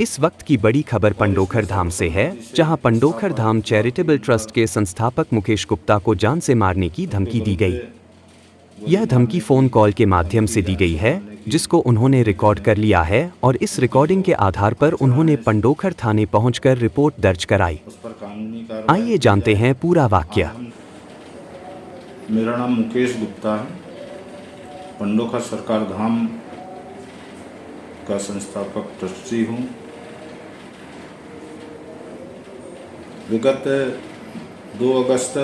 इस वक्त की बड़ी खबर पंडोखर धाम से है, जहां पंडोखर धाम चैरिटेबल ट्रस्ट के संस्थापक मुकेश गुप्ता को जान से मारने की धमकी दी गई। यह धमकी फ़ोन कॉल के माध्यम से दी गई है, जिसको उन्होंने रिकॉर्ड कर लिया है और इस रिकॉर्डिंग के आधार पर उन्होंने पंडोखर थाने पहुंचकर रिपोर्ट दर्ज कराई। आइए जानते हैं पूरा वाकया। मेरा नाम मुकेश गुप्ता है। पंडोखर सरकार धाम का संस्थापक ट्रस्टी हूँ। विगत 2 अगस्त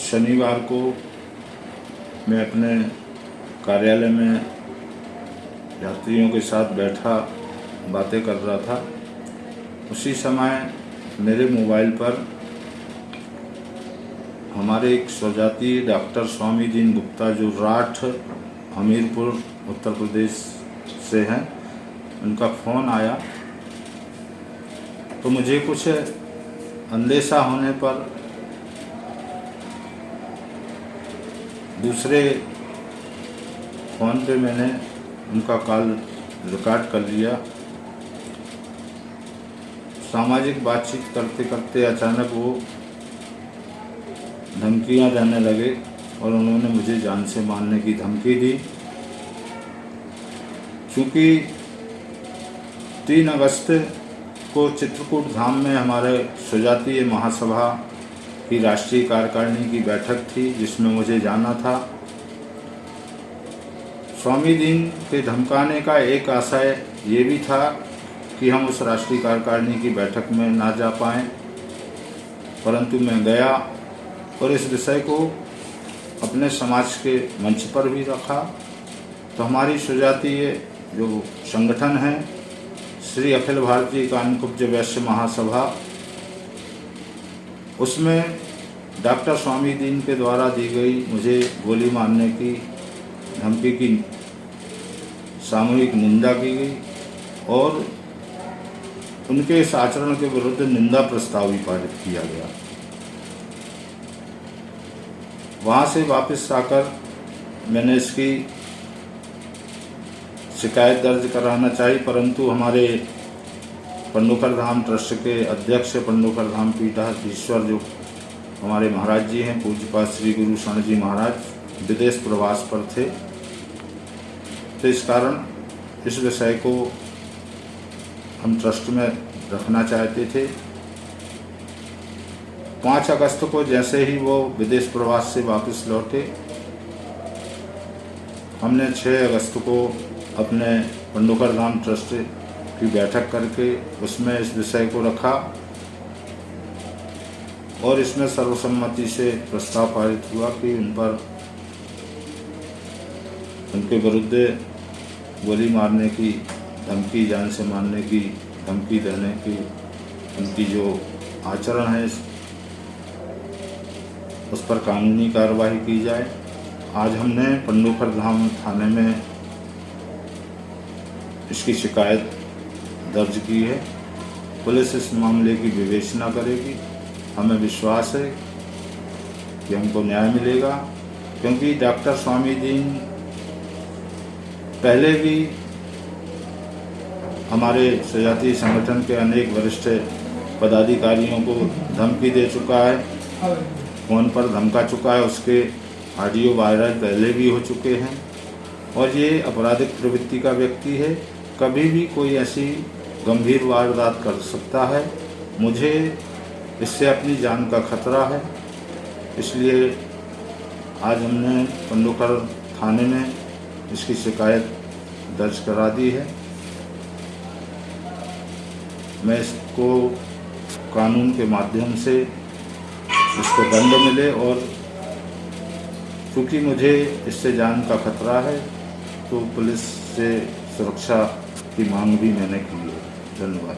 शनिवार को मैं अपने कार्यालय में यात्रियों के साथ बैठा बातें कर रहा था। उसी समय मेरे मोबाइल पर हमारे एक स्वजातीय डॉक्टर स्वामी दीन गुप्ता, जो राठ हमीरपुर उत्तर प्रदेश से हैं, उनका फ़ोन आया। तो मुझे कुछ अंदेशा होने पर दूसरे फ़ोन पे मैंने उनका कॉल रिकॉर्ड कर लिया। सामाजिक बातचीत करते करते अचानक वो धमकियां देने लगे और उन्होंने मुझे जान से मारने की धमकी दी। चूँकि 3 अगस्त को चित्रकूट धाम में हमारे स्वजातीय महासभा की राष्ट्रीय कार्यकारिणी की बैठक थी, जिसमें मुझे जाना था। स्वामी दीन के धमकाने का एक आशय ये भी था कि हम उस राष्ट्रीय कार्यकारिणी की बैठक में ना जा पाएँ, परंतु मैं गया और इस विषय को अपने समाज के मंच पर भी रखा। तो हमारी स्वजातीय जो संगठन है, श्री अखिल भारतीय कानकुब्ज वैश्य महासभा, उसमें डॉक्टर स्वामी दीन के द्वारा दी गई मुझे गोली मारने की धमकी की सामूहिक निंदा की गई और उनके इस आचरण के विरुद्ध निंदा प्रस्ताव भी पारित किया गया। वहाँ से वापस आकर मैंने इसकी शिकायत दर्ज कराना चाहिए, परंतु हमारे पंडोखर धाम ट्रस्ट के अध्यक्ष पंडोखर धाम पीठाधीश्वर जो हमारे महाराज जी हैं, पूज्यपाद श्री गुरु शरण जी महाराज, विदेश प्रवास पर थे। तो इस कारण इस विषय को हम ट्रस्ट में रखना चाहते थे। 5 अगस्त को जैसे ही वो विदेश प्रवास से वापस लौटे, हमने 6 अगस्त को अपने पंडोखर धाम ट्रस्ट की बैठक करके उसमें इस विषय को रखा और इसमें सर्वसम्मति से प्रस्ताव पारित हुआ कि उन पर उनके विरुद्ध गोली मारने की धमकी, जान से मारने की धमकी देने की उनकी जो आचरण है उस पर कानूनी कार्रवाई की जाए। आज हमने पंडोखर धाम थाने में इसकी शिकायत दर्ज की है। पुलिस इस मामले की विवेचना करेगी। हमें विश्वास है कि हमको न्याय मिलेगा, क्योंकि डॉक्टर स्वामी दीन पहले भी हमारे स्वजातीय संगठन के अनेक वरिष्ठ पदाधिकारियों को धमकी दे चुका है, फ़ोन पर धमका चुका है। उसके ऑडियो वायरल पहले भी हो चुके हैं और ये आपराधिक प्रवृत्ति का व्यक्ति है। कभी भी कोई ऐसी गंभीर वारदात कर सकता है। मुझे इससे अपनी जान का खतरा है, इसलिए आज हमने पंडोखर थाने में इसकी शिकायत दर्ज करा दी है। मैं इसको कानून के माध्यम से इसको दंड मिले और क्योंकि मुझे इससे जान का खतरा है, तो पुलिस से सुरक्षा की मांग भी मैंने की है। धन्यवाद।